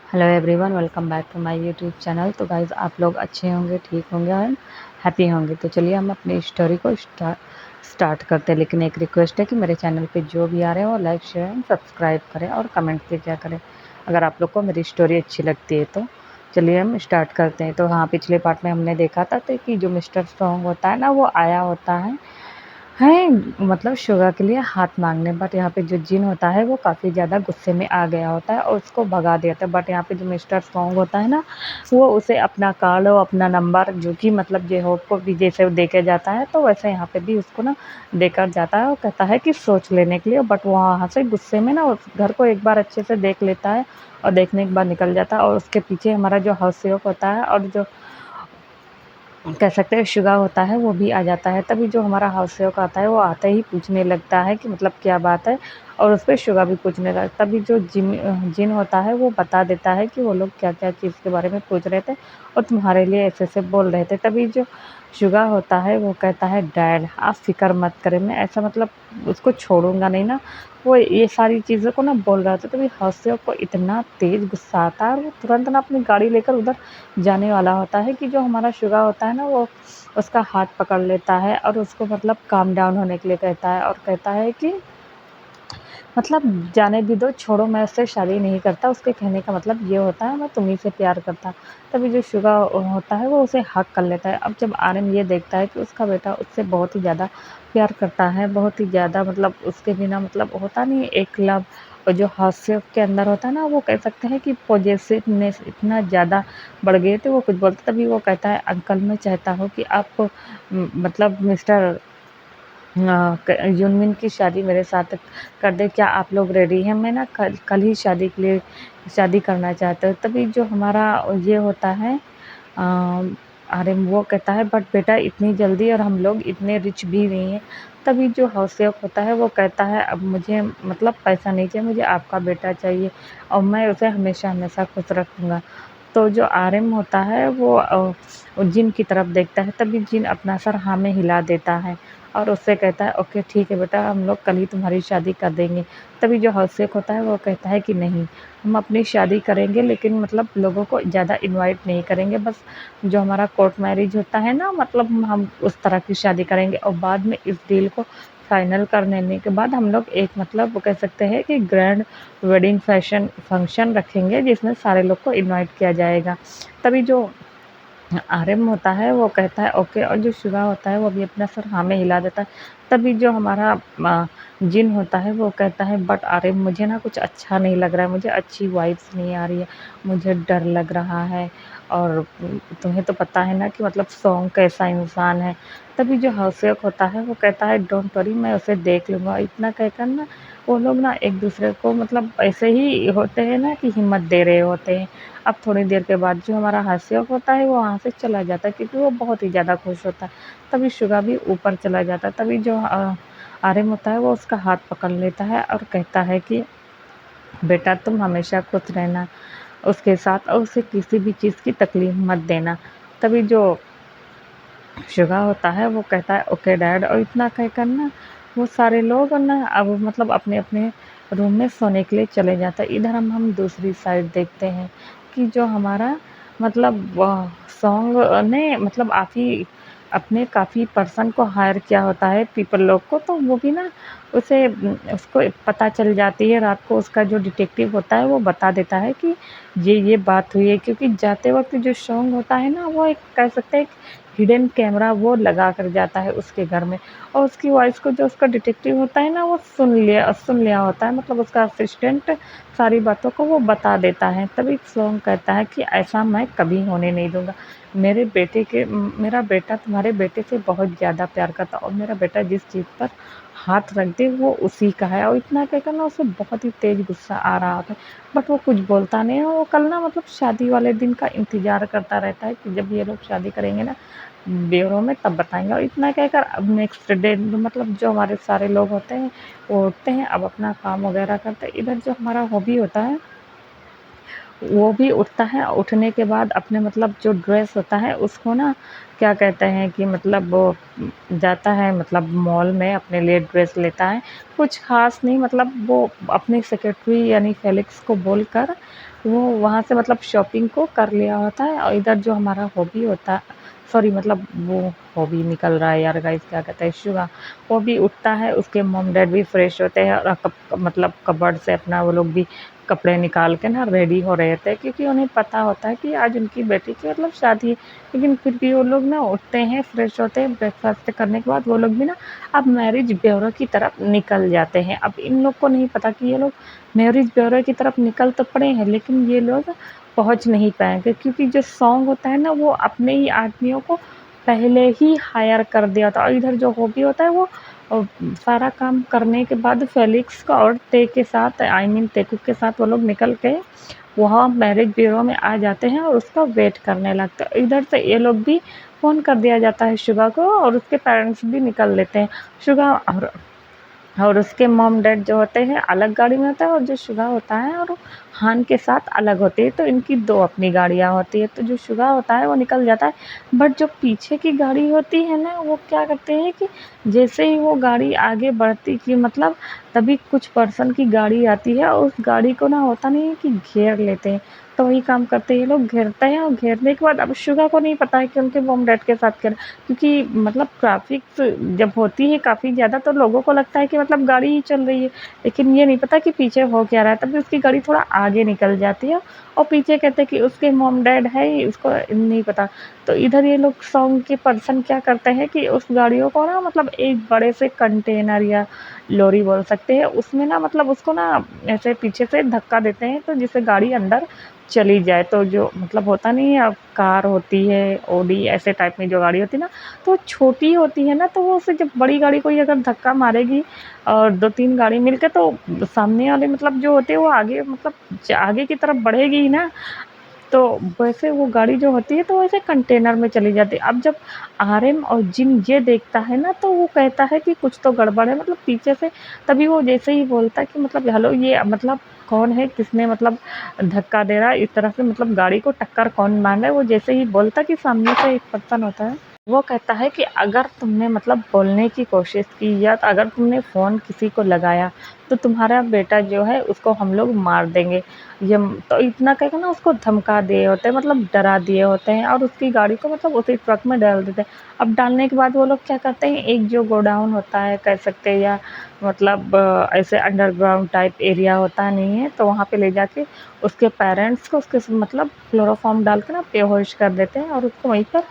Hello everyone, welcome back to my YouTube channel. तो guys, आप लोग अच्छे होंगे, ठीक होंगे और हैप्पी होंगे। तो चलिए हम अपनी स्टोरी को स्टार्ट करते हैं। लेकिन एक रिक्वेस्ट है कि मेरे चैनल पे जो भी आ रहे हैं वो लाइक, शेयर एंड सब्सक्राइब करें और कमेंट भी क्या करें अगर आप लोग को मेरी स्टोरी अच्छी लगती है तो। चलिए हम स्टार्ट करते हैं। तो हाँ, पिछले पार्ट में हमने देखा था तो कि जो मिस्टर सॉन्ग होता है ना, वो आया होता है मतलब शुगर के लिए हाथ मांगने। बट यहाँ पे जो जिन होता है वो काफ़ी ज़्यादा गुस्से में आ गया होता है और उसको भगा देता है। बट यहाँ पे जो मिस्टर सॉन्ग होता है ना, वो उसे अपना कार्ड और अपना नंबर, जो कि मतलब जे होप को भी जैसे देके जाता है, तो वैसे यहाँ पे भी उसको ना देकर जाता है और कहता है कि सोच लेने के लिए। बट वो वहाँ से गुस्से में ना उस घर को एक बार अच्छे से देख लेता है और देखने के बाद निकल जाता है। और उसके पीछे हमारा जो हाउससेवक होता है और जो कह सकते हैं शुगा होता है, वो भी आ जाता है। तभी जो हमारा हाउससेवक आता है वो आते ही पूछने लगता है कि मतलब क्या बात है, और उस पे शुगा भी पूछने लगता। तभी जो जिन होता है वो बता देता है कि वो लोग क्या-क्या चीज़ के बारे में पूछ रहे थे और तुम्हारे लिए ऐसे-ऐसे बोल रहे थे। तभी जो शुगा होता है वो कहता है, डैड आप फ़िक्र मत करें, मैं ऐसा मतलब उसको छोड़ूँगा नहीं ना। वो ये सारी चीज़ों को ना बोल रहा था। तभी हाउससेवक को इतना तेज़ गुस्सा आता है और वो तुरंत ना अपनी गाड़ी लेकर उधर जाने वाला होता है कि जो हमारा शुगा होता है ना, वो उसका हाथ पकड़ लेता है और उसको मतलब काम डाउन होने के लिए कहता है और कहता है कि मतलब जाने भी दो, छोड़ो, मैं उससे शादी नहीं करता। उसके कहने का मतलब ये होता है मैं तुम्हीं से प्यार करता। तभी जो शुगा होता है वो उसे हग कर लेता है। अब जब आर्यन ये देखता है कि उसका बेटा उससे बहुत ही ज़्यादा प्यार करता है, बहुत ही ज़्यादा मतलब उसके बिना मतलब होता नहीं है एक लव, और जो हास्य के अंदर होता है ना, वो कह सकते हैं कि पॉजिटिवनेस इतना ज़्यादा बढ़ गए थे, वो कुछ बोलते। तभी वो कहता है, अंकल मैं चाहता हूँ कि आप मतलब मिस्टर यूनमिन की शादी मेरे साथ कर दे, क्या आप लोग रेडी हैं? मैं ना कल कल ही शादी के लिए शादी करना चाहता हूँ। तभी जो हमारा ये होता है अरे वो कहता है, बट बेटा इतनी जल्दी, और हम लोग इतने रिच भी नहीं हैं। तभी जो हाउससेवक होता है वो कहता है, अब मुझे मतलब पैसा नहीं चाहिए, मुझे आपका बेटा चाहिए और मैं उसे हमेशा हमेशा खुश रखूँगा। तो जो आरएम होता है वो जिन की तरफ देखता है। तभी जिन अपना सर हाँ में हिला देता है और उससे कहता है, ओके ठीक है बेटा, हम लोग कल ही तुम्हारी शादी कर देंगे। तभी जो हाउससेवक होता है वो कहता है कि नहीं, हम अपनी शादी करेंगे लेकिन मतलब लोगों को ज़्यादा इनवाइट नहीं करेंगे, बस जो हमारा कोर्ट मैरिज होता है ना, मतलब हम उस तरह की शादी करेंगे और बाद में इस डील को फाइनल कर लेने के बाद हम लोग एक मतलब वो कह सकते हैं कि ग्रैंड वेडिंग फंक्शन रखेंगे जिसमें सारे लोग को इनवाइट किया जाएगा। तभी जो आरएम होता है वो कहता है ओके, और जो शुरा होता है वो भी अपना सर हाँ में हिला देता है। तभी जो हमारा जिन होता है वो कहता है, बट आरएम मुझे ना कुछ अच्छा नहीं लग रहा है, मुझे अच्छी वाइब्स नहीं आ रही है, मुझे डर लग रहा है। और तुम्हें तो पता है ना कि मतलब सॉन्ग कैसा इंसान है। तभी जो हाउससेवक होता है वो कहता है, डोंट वरी, मैं उसे देख लूँगा। इतना कहकर ना वो लोग ना एक दूसरे को मतलब ऐसे ही होते हैं ना कि हिम्मत दे रहे होते हैं। अब थोड़ी देर के बाद जो हमारा हास्यक होता है वो वहाँ से चला जाता है क्योंकि वो बहुत ही ज़्यादा खुश होता है। तभी शुगा भी ऊपर चला जाता है। तभी जो आर्यन होता है वो उसका हाथ पकड़ लेता है और कहता है कि बेटा तुम हमेशा खुश रहना उसके साथ और उसे किसी भी चीज़ की तकलीफ मत देना। तभी जो शुगा होता है वो कहता है ओके डैड, और इतना कहकर ना वो सारे लोग ना अब मतलब अपने-अपने रूम में सोने के लिए चले जाते हैं। इधर हम दूसरी साइड देखते हैं कि जो हमारा मतलब सॉन्ग ने मतलब अपने काफ़ी पर्सन को हायर किया होता है पीपल लोग को, तो वो भी ना उसको पता चल जाती है रात को। उसका जो डिटेक्टिव होता है वो बता देता है कि ये बात हुई है, क्योंकि जाते वक़्त जो सॉन्ग होता है ना, वो एक कह सकते हैं हिडन कैमरा वो लगा कर जाता है उसके घर में, और उसकी वॉइस को जो उसका डिटेक्टिव होता है ना वो सुन लिया होता है, मतलब उसका असिस्टेंट सारी बातों को वो बता देता है। तभी सोंग कहता है कि ऐसा मैं कभी होने नहीं दूँगा। मेरा बेटा तुम्हारे बेटे से बहुत ज़्यादा प्यार करता, और मेरा बेटा जिस चीज़ पर हाथ रख दे वो उसी का है। और इतना कहकर ना उसे बहुत ही तेज़ गुस्सा आ रहा होता है, बट वो कुछ बोलता नहीं है। वो कल ना मतलब शादी वाले दिन का इंतज़ार करता रहता है कि जब ये लोग शादी करेंगे ना ब्यूरो में, तब बताएँगे। और इतना कहकर अब नेक्स्ट डे मतलब जो हमारे सारे लोग होते हैं वो उठते हैं, अब अपना काम वगैरह करते हैं। इधर जो हमारा हॉबी होता है वो भी उठता है, उठने के बाद अपने मतलब जो ड्रेस होता है उसको ना क्या कहते हैं कि मतलब वो जाता है मतलब मॉल में अपने लिए ड्रेस लेता है। कुछ ख़ास नहीं मतलब वो अपनी सेक्रेटरी यानी फेलिक्स को बोलकर वो वहाँ से मतलब शॉपिंग को कर लिया होता है और इधर जो हमारा हॉबी होता सॉरी मतलब वो हॉबी निकल रहा है यार गाइस क्या कहते हैं शुगा वो भी उठता है, उसके मॉम-डैड भी फ्रेश होते हैं और मतलब कबर्ड से अपना वो लोग भी कपड़े निकाल के ना रेडी हो रहे थे क्योंकि उन्हें पता होता है कि आज उनकी बेटी की मतलब शादी है। लेकिन फिर भी वो लोग ना उठते हैं, फ्रेश होते हैं, ब्रेकफ़ास्ट करने के बाद वो लोग भी ना अब मैरिज ब्यूरो की तरफ निकल जाते हैं। अब इन लोग को नहीं पता कि ये लोग मैरिज ब्यूरो की तरफ निकल तो पड़े हैं लेकिन ये लोग पहुँच नहीं पाएँगे क्योंकि जो सॉन्ग होता है ना वो अपने ही आदमियों को पहले ही हायर कर दिया था और इधर जो हॉबी होता है वो अ, सारा काम करने के बाद फेलिक्स का और ते के साथ आई मीन तेकू के साथ वो लोग निकल के वहाँ मैरिज ब्यूरो में आ जाते हैं और उसका वेट करने लगते हैं। इधर से ये लोग भी फ़ोन कर दिया जाता है शुगा को और उसके पेरेंट्स भी निकल लेते हैं। शुगा और उसके मॉम-डैड जो होते हैं अलग गाड़ी में होता है और जो शुगा होता है और हान के साथ अलग होती है, तो इनकी 2 अपनी गाड़ियाँ होती हैं। तो जो शुगा होता है वो निकल जाता है, बट जो पीछे की गाड़ी होती है ना, वो क्या करते हैं कि जैसे ही वो गाड़ी आगे बढ़ती कि मतलब तभी कुछ पर्सन की गाड़ी आती है और उस गाड़ी को ना होता नहीं है कि घेर लेते हैं। तो वही काम करते हैं ये लोग घेरते हैं और घेरने के बाद अब शुगा को नहीं पता है कि उनके मॉम-डैड के साथ क्या क्योंकि मतलब ट्रैफ़िक जब होती है काफ़ी ज़्यादा तो लोगों को लगता है कि मतलब गाड़ी ही चल रही है, लेकिन ये नहीं पता कि पीछे हो क्या रहा है, तभी उसकी गाड़ी थोड़ा आगे निकल जाती है और पीछे कहते हैं कि उसके मॉम-डैड है ही, उसको नहीं पता। तो इधर ये लोग सॉन्ग के पर्सन क्या करते हैं कि उस गाड़ियों को ना मतलब एक बड़े से कंटेनर या लॉरी बोल सकते हैं, उसमें ना मतलब उसको ना ऐसे पीछे से धक्का देते हैं, तो जिससे गाड़ी अंदर चली जाए। तो जो मतलब होता नहीं है, अब कार होती है, ऑडी ऐसे टाइप में जो गाड़ी होती है ना, तो छोटी होती है ना तो वो उसे जब बड़ी गाड़ी कोई अगर धक्का मारेगी और 2-3 गाड़ी मिलके तो सामने वाले मतलब जो होते हैं वो आगे मतलब आगे की तरफ बढ़ेगी ही ना तो वैसे वो गाड़ी जो होती है तो वैसे कंटेनर में चली जाती है। अब जब आरएम और जिन ये देखता है ना तो वो कहता है कि कुछ तो गड़बड़ है मतलब पीछे से तभी वो जैसे ही बोलता है कि मतलब हेलो ये मतलब कौन है किसने मतलब धक्का दे रहा है इस तरह से मतलब गाड़ी को टक्कर कौन मार रहा है वो जैसे ही बोलता है कि सामने से एक पर्सन होता है वो कहता है कि अगर तुमने मतलब बोलने की कोशिश की या तो अगर तुमने फ़ोन किसी को लगाया तो तुम्हारा बेटा जो है उसको हम लोग मार देंगे। ये तो इतना कह के ना उसको धमका दिए होते हैं मतलब डरा दिए होते हैं और उसकी गाड़ी को मतलब उसी ट्रक में डाल देते हैं। अब डालने के बाद वो लोग क्या करते हैं एक जो गोडाउन होता है कह सकते हैं या मतलब ऐसे अंडरग्राउंड टाइप एरिया होता नहीं है तो वहाँ पे ले जाके उसके पेरेंट्स को उसके मतलब क्लोरोफॉर्म डाल के ना बेहोश कर देते हैं और उसको वहीं पर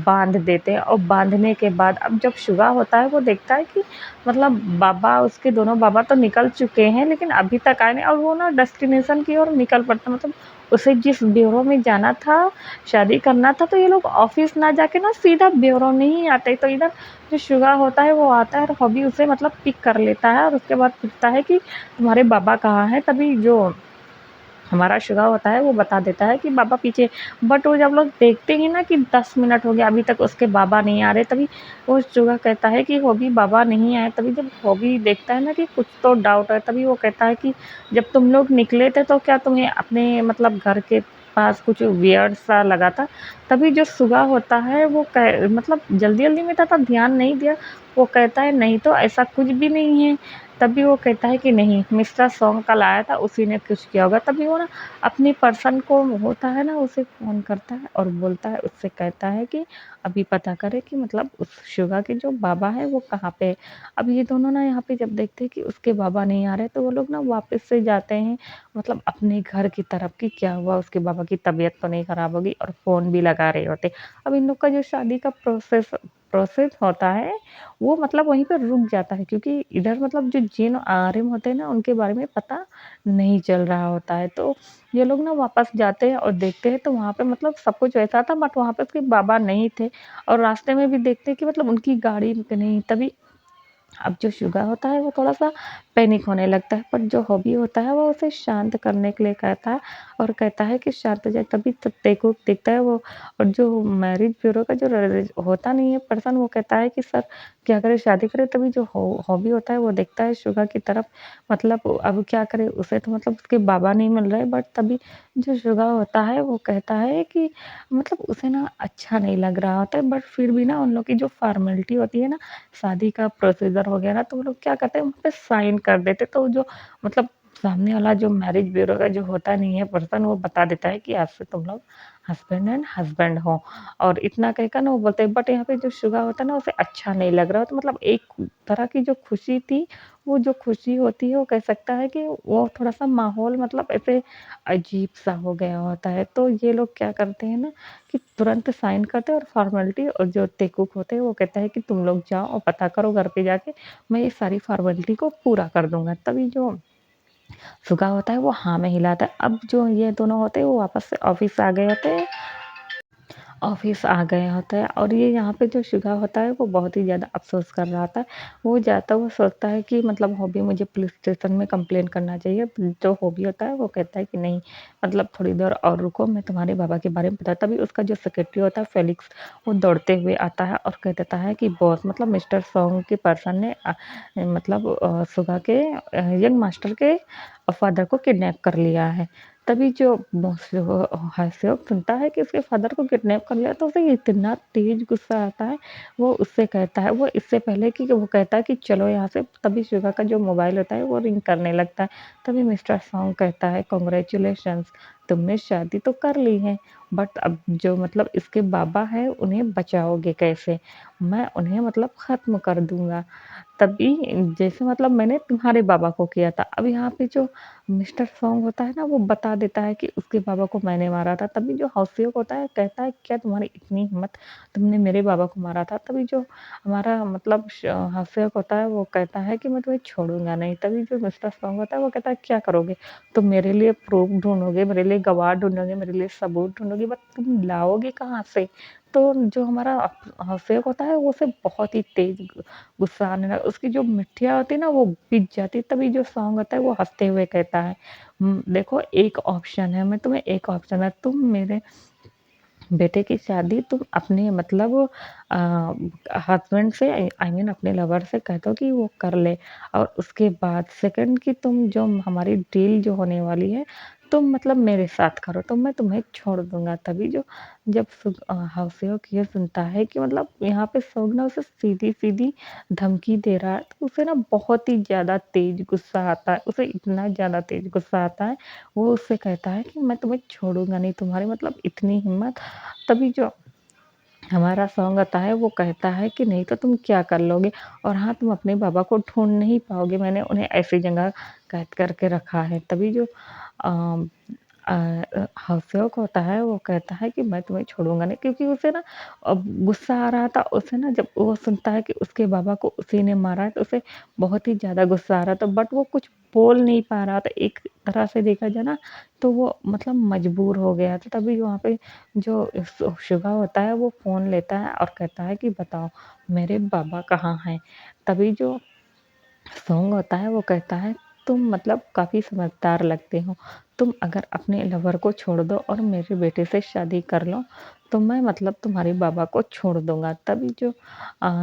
बाँध देते हैं और बाँधने के बाद अब जब शुगा होता है वो देखता है कि मतलब बाबा उसके दोनों बाबा तो निकल चुके हैं लेकिन अभी तक आए नहीं और वो ना डेस्टिनेशन की ओर निकल पड़ता मतलब उसे जिस ब्यूरो में जाना था, शादी करना था तो ये लोग ऑफ़िस ना जाके ना सीधा ब्यूरो में ही आते। तो इधर जो शुगा होता है वो आता है और हॉबी उसे मतलब पिक कर लेता है और उसके बाद पूछता है कि तुम्हारे बाबा कहाँ हैं? तभी जो हमारा शुरा होता है वो बता देता है कि बाबा पीछे बट वो जब लोग देखते हैं ना कि 10 मिनट हो गया अभी तक उसके बाबा नहीं आ रहे तभी वो शुगा कहता है कि हॉबी बाबा नहीं आए तभी जब हॉबी देखता है ना कि कुछ तो डाउट है तभी वो कहता है कि जब तुम लोग निकले थे तो क्या तुम्हें अपने मतलब घर के पास कुछ वियर्ड सा लगा था तभी जो शुगा होता है वो कह मतलब जल्दी-जल्दी में था ध्यान नहीं दिया वो कहता है नहीं तो ऐसा कुछ भी नहीं है तभी वो कहता है कि नहीं मिस्टर सॉन्ग कल आया था उसी ने कुछ किया होगा तभी वो ना अपनी पर्सन को होता है ना उसे फ़ोन करता है और बोलता है उससे कहता है कि अभी पता करे कि मतलब उस शुगा के जो बाबा है वो कहाँ पे है। अब ये दोनों ना यहाँ पे जब देखते हैं कि उसके बाबा नहीं आ रहे तो वो लोग ना वापस से जाते हैं मतलब अपने घर की तरफ कि क्या हुआ उसके बाबा की तबीयत तो नहीं ख़राब होगी और फ़ोन भी लगा रहे होते। अब इन लोग का जो शादी का प्रोसेस होता है वो मतलब वहीं पे रुक जाता है क्योंकि इधर मतलब जो जिन आरिम होते हैं ना उनके बारे में पता नहीं चल रहा होता है। तो ये लोग ना वापस जाते हैं और देखते हैं तो वहाँ पे मतलब सब कुछ वैसा था बट वहाँ पे उसके बाबा नहीं थे और रास्ते में भी देखते हैं कि मतलब उनकी गाड़ी नहीं तभी अब जो शुगा होता है वो थोड़ा-सा पैनिक होने लगता है। पर जो हॉबी होता है वो उसे शांत करने के लिए कहता है और कहता है कि शांत हो जाए तभी तो देखो दिखता है वो। और जो मैरिज ब्यूरो का जो होता नहीं है पर्सन, वो कहता है कि सर क्या करें, शादी करें, तभी जो हॉबी होता है वो देखता है शुगा की तरफ। मतलब अब क्या करे, उसे तो मतलब उसके बाबा नहीं मिल रहे, बट तभी जो शुगा होता है वो कहता है कि मतलब उसे ना अच्छा नहीं लग रहा होता है, बट फिर भी ना उन लोग की जो फॉर्मेलिटी होती है ना, शादी का प्रोसीजर वगैरह, तो वो लोग क्या करते हैं वहाँ पे साइन कर देते। तो जो मतलब सामने वाला जो मैरिज ब्यूरो का जो होता नहीं है पर्सन, वो बता देता है कि आज से तुम लोग हस्बैंड हो। और इतना कहकर ना वो बोलते हैं, बट यहाँ पे जो शुगा होता है ना उसे अच्छा नहीं लग रहा, तो मतलब एक तरह की जो खुशी थी, वो जो खुशी होती है वो कह सकता है कि वो थोड़ा-सा माहौल मतलब ऐसे अजीब-सा हो गया होता है। तो ये लोग क्या करते हैं ना कि तुरंत साइन करते हैं और फॉर्मेलिटी, और जो टेकूक होते हैं वो कहता है कि तुम लोग जाओ और पता करो घर पे जाके, मैं ये सारी फॉर्मेलिटी को पूरा कर दूँगा। तभी जो शुगा होता है वो हाँ में हिलाता है। अब जो ये दोनों होते हैं वो वापस से ऑफ़िस आ गए होते हैं, ऑफ़िस आ गया होता है, और ये यहाँ पे जो शुगा होता है वो बहुत ही ज़्यादा अफ़सोस कर रहा था। वो जाता हुआ सोचता है कि मतलब हॉबी मुझे पुलिस स्टेशन में कंप्लेन करना चाहिए। जो हॉबी होता है वो कहता है कि नहीं, मतलब थोड़ी देर और रुको, मैं तुम्हारे बाबा के बारे में बताता। तभी उसका जो सेक्रेटरी होता है फेलिक्स, वो दौड़ते हुए आता है और कह देता है कि बॉस मतलब मिस्टर सॉन्ग के पर्सन ने मतलब शुगा के यंग मास्टर के फादर को किडनैप कर लिया है। तभी जो हास्योक सुनता है कि उसके फादर को किडनैप कर लिया, तो उसे इतना तेज़ गुस्सा आता है, वो उससे कहता है, वो इससे पहले कि वो कहता है कि चलो यहाँ से, तभी शिवा का जो मोबाइल होता है वो रिंग करने लगता है। तभी मिस्टर सॉन्ग कहता है, कांग्रेचुलेशंस, तुमने शादी तो कर ली है, बट अब जो मतलब इसके बाबा हैं उन्हें बचाओगे कैसे? मैं उन्हें मतलब ख़त्म कर दूँगा। तभी जैसे मतलब मैंने तुम्हारे बाबा को किया था। अब यहाँ पे जो मिस्टर सॉन्ग होता है ना, वो बता देता है कि उसके बाबा को मैंने मारा था। तभी जो हाउसियक होता है कहता है, क्या तुम्हारी इतनी हिम्मत, तुमने मेरे बाबा को मारा था। तभी जो हमारा मतलब हाउसियक होता है वो कहता है कि मैं तुम्हें छोड़ूँगा नहीं। तभी जो मिस्टर सॉन्ग होता है वो कहता है, क्या करोगे? तुम मेरे लिए प्रूफ़ ढूँढोगे, मेरे लिए गवाह ढूँढोगे, मेरे लिए सबूत ढूँढोगे, बट तुम लाओगे कहाँ से? तो जो हमारा हाउसियक होता है वो उसे बहुत ही तेज़ गुस्सा आने लगा। उसकी जो मिट्टियाँ होती है ना वो पिघ जाती है। तभी जो सॉन्ग होता है वो हँसते हुए कहता है, देखो एक ऑप्शन है, मैं तुम्हें एक ऑप्शन है, तुम मेरे बेटे की शादी तुम अपने मतलब हस्बैंड से, आई मीन अपने लवर से कह दो कि वो कर ले, और उसके बाद सेकंड कि तुम जो हमारी डील जो होने वाली है, तुम मतलब मेरे साथ करो तो मैं तुम्हें छोड़ दूँगा। तभी जो जब हाउसियक ये सुनता है कि मतलब यहाँ पे सौग ना उसे सीधी-सीधी धमकी दे रहा है, तो उसे ना बहुत ही ज़्यादा तेज़ गुस्सा आता है। उसे इतना ज़्यादा तेज़ गुस्सा आता है, वो उससे कहता है कि मैं तुम्हें छोड़ूँगा नहीं, तुम्हारी मतलब इतनी हिम्मत। तभी जो हमारा सॉन्ग आता है वो कहता है कि नहीं तो तुम क्या कर लोगे, और हाँ, तुम अपने बाबा को ढूँढ नहीं पाओगे, मैंने उन्हें ऐसी जगह कैद करके रखा है। तभी जो अ हास्यक होता है वो कहता है कि मैं तुम्हें छोड़ूँगा नहीं, क्योंकि उसे ना अब गुस्सा आ रहा था। उसे ना जब वो सुनता है कि उसके बाबा को उसी ने मारा है, तो उसे बहुत ही ज़्यादा गुस्सा आ रहा था, बट वो कुछ बोल नहीं पा रहा था। एक तरह से देखा जाए ना, तो वो मतलब मजबूर हो गया था। तभी वहाँ पे जो शुगा होता है वो फ़ोन लेता है और कहता है कि बताओ मेरे बाबा कहाँ हैं? तभी जो सॉन्ग होता है वो कहता है, तुम मतलब काफ़ी समझदार लगते हो। तुम अगर अपने लवर को छोड़ दो और मेरे बेटे से शादी कर लो, तो मैं मतलब तुम्हारे बाबा को छोड़ दूँगा। तभी जो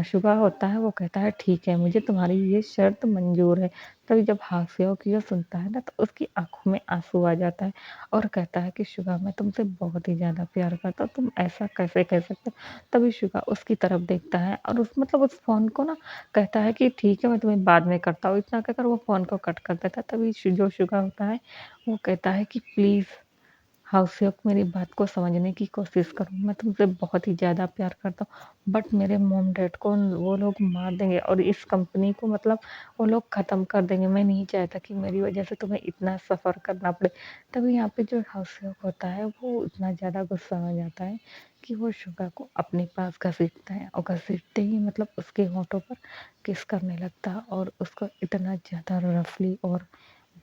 शुगा होता है वो कहता है, ठीक है, मुझे तुम्हारी ये शर्त मंज़ूर है। तभी जब हास्योक ये सुनता है ना, तो उसकी आँखों में आँसू आ जाता है और कहता है कि शुगा, मैं तुमसे बहुत ही ज़्यादा प्यार करता हूँ, तुम ऐसा कैसे कह सकते हो? तभी शुगा उसकी तरफ देखता है और उस मतलब उस फ़ोन को ना कहता है कि ठीक है, मैं तुम्हें बाद में करता हूँ। इतना कहकर वो फ़ोन को कट कर देता है। तभी जो शुगा होता है वो कहता है कि प्लीज़ हाउसियक, मेरी बात को समझने की कोशिश करो। मैं तुमसे बहुत ही ज़्यादा प्यार करता हूँ, बट मेरे मॉम-डैड को वो लोग मार देंगे और इस कंपनी को मतलब वो लोग ख़त्म कर देंगे। मैं नहीं चाहता कि मेरी वज़ह से तुम्हें इतना सफ़र करना पड़े। तभी यहाँ पे जो हाउसियक होता है वो इतना ज़्यादा गुस्सा हो जाता है कि वो शुगा को अपने पास घसीटता है, और घसीटते ही मतलब उसके होठों पर किस करने लगता है, और उसको इतना ज़्यादा रफ़ली और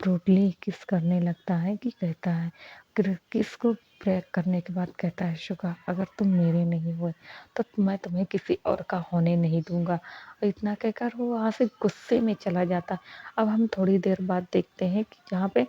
ब्रूटली किस करने लगता है कि कहता है, किसको ब्रेक करने के बाद कहता है शुगा, अगर तुम मेरे नहीं हुए तो मैं तुम्हें किसी और का होने नहीं दूँगा। और इतना कहकर वो वहाँ से गुस्से में चला जाता है। अब हम थोड़ी देर बाद देखते हैं कि जहाँ पे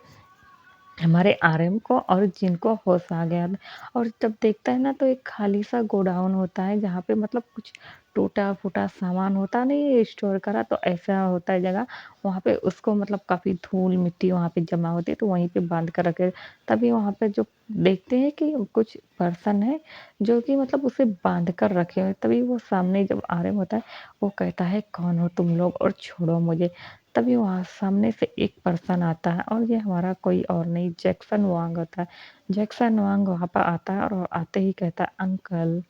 हमारे आरएम को और जिनको होश आ गया और जब देखता है ना तो एक खाली-सा गोडाउन होता है जहाँ पे मतलब कुछ टूटा-फूटा सामान होता नहीं है स्टोर करा तो ऐसा होता है जगह, वहाँ पे उसको मतलब काफ़ी धूल-मिट्टी वहाँ पे जमा होती है तो वहीं पे बाँध कर रखे। तभी वहाँ पे जो देखते हैं कि कुछ पर्सन है जो कि मतलब उसे बाँध कर रखे हुए हैं। तभी वो सामने जब आरएम होता है, वो कहता है कौन हो तुम लोग और छोड़ो मुझे। तभी वहाँ सामने से एक पर्सन आता है और ये हमारा कोई और नहीं जैक्सन वांग होता है। जैक्सन वांग वहाँ पर आता है और आते ही कहता है अंकल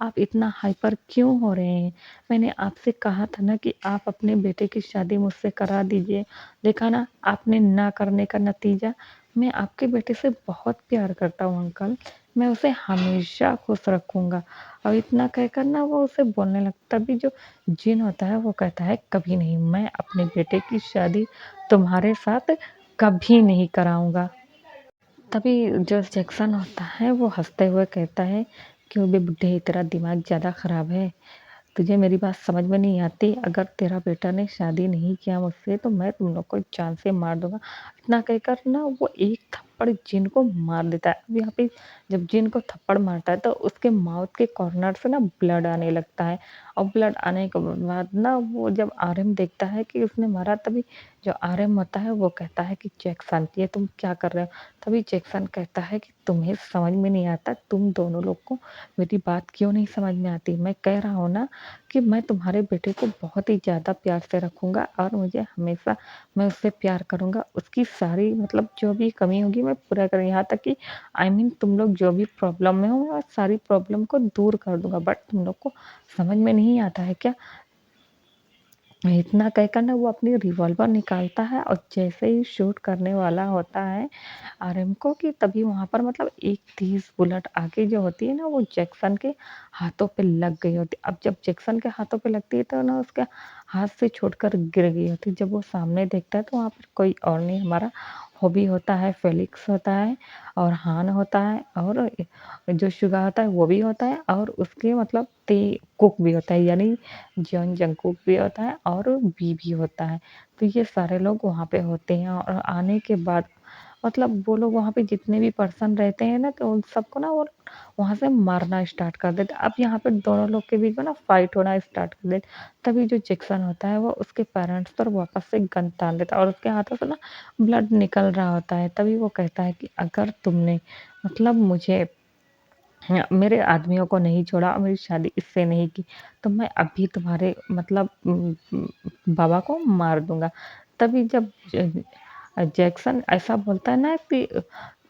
आप इतना हाइपर क्यों हो रहे हैं? मैंने आपसे कहा था ना कि आप अपने बेटे की शादी मुझसे करा दीजिए। देखा ना आपने ना करने का नतीजा। मैं आपके बेटे से बहुत प्यार करता हूँ अंकल। मैं उसे हमेशा खुश रखूँगा। और इतना कहकर ना वो उसे बोलने लगता तभी जो जिन होता है वो कहता है कभी नहीं मैं अपने बेटे की शादी तुम्हारे साथ कभी नहीं कराऊँगा। तभी जो जैक्सन होता है वो हँसते हुए कहता है, "क्यों बे बुड्ढे तेरा दिमाग ज़्यादा ख़राब है? तुझे मेरी बात समझ में नहीं आती? अगर तेरा बेटा ने शादी नहीं किया मुझसे तो मैं तुम लोग को जान से मार दूँगा।" इतना कहकर ना वो एक थप्पड़ जिन को मार देता है। अब यहाँ पे जब जिन को थप्पड़ मारता है तो उसके माउथ के कॉर्नर से ना ब्लड आने लगता है और ब्लड आने के बाद ना वो जब आरएम देखता है कि उसने मारा तभी जो आरएम होता है वो कहता है कि जैक्सन ये तुम क्या कर रहे हो? तभी जैक्सन कहता है कि तुम्हें समझ में नहीं आता तुम दोनों लोग को मेरी बात क्यों नहीं समझ में आती? मैं कह रहा हूँ ना कि मैं तुम्हारे बेटे को बहुत ही ज़्यादा प्यार से रखूँगा और मुझे हमेशा मैं उससे प्यार करूँगा। उसकी सारी मतलब जो भी कमी होगी मैं पूरा करूँ यहाँ तक कि आई मीन तुम लोग जो भी प्रॉब्लम में हो मैं सारी प्रॉब्लम को दूर कर दूँगा। बट तुम लोग को समझ में नहीं आता है क्या? इतना कहकर ना वो अपनी रिवॉल्वर निकालता है और जैसे ही शूट करने वाला होता है आरएम को कि तभी वहाँ पर मतलब एक 30 बुलेट आगे जो होती है ना वो जैक्सन के हाथों पे लग गई होती है। अब जब जैक्सन के हाथों पे लगती है तो ना उसके हाथ से छूटकर गिर गई होती है। जब वो सामने देखता है तो वहाँ पर कोई और नहीं हमारा हॉबी होता है, फेलिक्स होता है और हान होता है और जो शुगा होता है वो भी होता है और उसके मतलब ते कुक भी होता है यानी जॉन जंगकुक भी होता है और बी भी होता है। तो ये सारे लोग वहाँ पे होते हैं और आने के बाद मतलब वो लोग वहाँ पे जितने भी पर्सन रहते हैं ना तो उन सबको ना वो वहाँ से मारना स्टार्ट कर देते हैं। अब यहाँ पे दोनों लोग के बीच में ना फाइट होना स्टार्ट कर देते तभी जो जैक्सन होता है वो उसके पेरेंट्स पर वापस से गन तान देता है और उसके हाथों से ना ब्लड निकल रहा होता है। तभी वो कहता है कि अगर तुमने मतलब मुझे हाँ, मेरे आदमियों को नहीं छोड़ा और मेरी शादी इससे नहीं की, तो मैं अभी तुम्हारे मतलब बाबा को मार दूँगा। तभी जब जैक्सन ऐसा बोलता है ना कि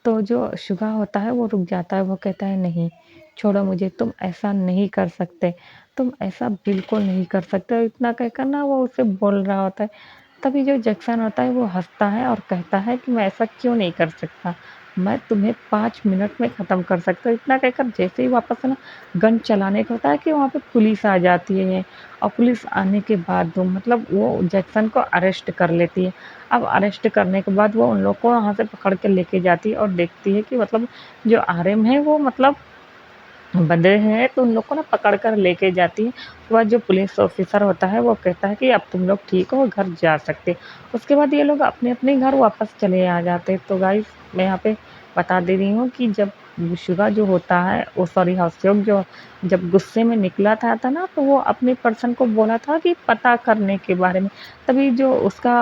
तो जो शुगा होता है वो रुक जाता है, वो कहता है नहीं, छोड़ो मुझे तुम ऐसा नहीं कर सकते, तुम ऐसा बिल्कुल नहीं कर सकते। इतना कहकर ना वो उसे बोल रहा होता है। तभी जो जैक्सन होता है वो हँसता है और कहता है कि मैं ऐसा क्यों नहीं कर सकता? मैं तुम्हें 5 मिनट में ख़त्म कर सकता हूँ। इतना कहकर जैसे ही वापस से ना गन चलाने का होता है कि वहाँ पे पुलिस आ जाती है और पुलिस आने के बाद वो मतलब वो जैक्सन को अरेस्ट कर लेती है। अब अरेस्ट करने के बाद वो उन लोग को वहाँ से पकड़ के लेके जाती है और देखती है कि मतलब जो आरएम है वो मतलब बंधे हैं तो उन लोग को ना पकड़ कर लेके जाती है। उसके बाद जो पुलिस ऑफ़िसर होता है वो कहता है कि अब तुम लोग ठीक हो, घर जा सकते। उसके बाद ये लोग अपने-अपने घर वापस चले आ जाते हैं। तो गाइस मैं यहाँ पे बता दे रही हूँ कि जब शुगा जो होता है ओ सॉरी हॉसेok जो जब गुस्से में निकला था ना तो वो अपने पर्सन को बोला था कि पता करने के बारे में। तभी जो उसका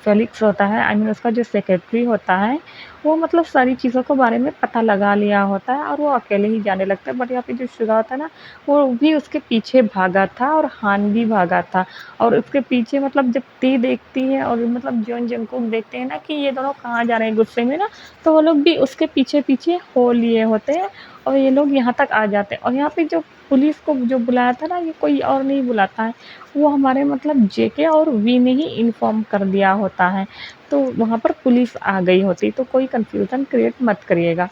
फेलिक्स होता है आई मीन उसका जो सेक्रेटरी होता है वो मतलब सारी चीज़ों के बारे में पता लगा लिया होता है और वो अकेले ही जाने लगता है। बट यहाँ पे जो शुरा होता है ना, वो भी उसके पीछे भागा था और हान भी भागा था और उसके पीछे मतलब जब ती देखती है और मतलब जॉन जंगकुक देखते हैं ना कि ये दोनों कहाँ जा रहे हैं गुस्से में ना, तो वो लोग भी उसके पीछे-पीछे हो लिए होते हैं और ये लोग यहाँ तक आ जाते हैं और यहाँ पे जो पुलिस को जो बुलाया था ना, ये कोई और नहीं बुलाता है। वो हमारे मतलब जेके और वी ने ही इन्फॉर्म कर दिया होता है। तो वहाँ पर पुलिस आ गई होती, तो कोई कन्फ्यूज़न क्रिएट मत करिएगा।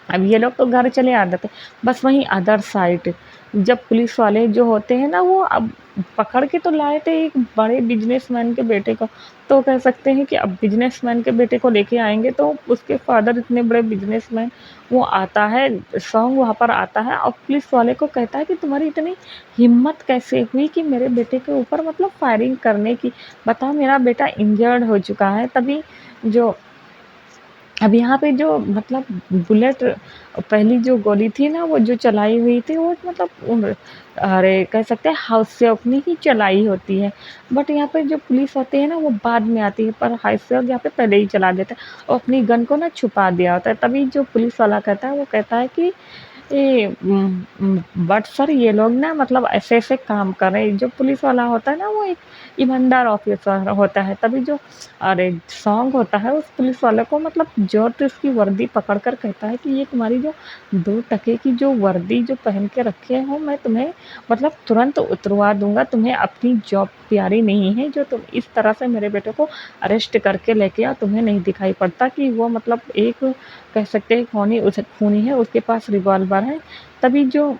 अब ये लोग तो घर चले आते थे, बस वहीं अदर साइड जब पुलिस वाले जो होते हैं ना वो अब पकड़ के तो लाए थे एक बड़े बिजनेसमैन के बेटे को, तो कह सकते हैं कि अब बिजनेसमैन के बेटे को लेके आएँगे तो उसके फादर इतने बड़े बिजनेसमैन, वो आता है, सॉन्ग वहाँ पर आता है और पुलिस वाले को कहता है कि तुम्हारी इतनी हिम्मत कैसे हुई कि मेरे बेटे के ऊपर मतलब फायरिंग करने की? बताओ मेरा बेटा इंजर्ड हो चुका है। तभी जो अब यहाँ पे जो मतलब बुलेट पहली जो गोली थी ना वो जो चलाई हुई थी वो मतलब अरे कह सकते हैं हाउस से अपनी ही चलाई होती है। बट यहाँ पे जो पुलिस होती है ना वो बाद में आती है पर हाउस से यहाँ पे पहले ही चला देता है और अपनी गन को ना छुपा दिया होता है। तभी जो पुलिस वाला कहता है वो कहता है कि ये बट सर ये लोग ना मतलब ऐसे-ऐसे काम कर रहे हैं। जो पुलिस वाला होता है ना वो एक ईमानदार ऑफ़िसर होता है। तभी जो अरे सॉन्ग होता है उस पुलिस वाले को मतलब ज़ोर से उसकी वर्दी पकड़ कर कहता है कि ये तुम्हारी जो 2 टके की जो वर्दी जो पहन के रखे हो मैं तुम्हें मतलब तुरंत उतरवा दूँगा। तुम्हें अपनी जॉब प्यारी नहीं है जो तुम इस तरह से मेरे बेटे को अरेस्ट करके लेके आओ। तुम्हें नहीं दिखाई पड़ता कि वो मतलब एक कह सकते हैं खूनी है उसके पास रिवॉल्वर है। तभी जो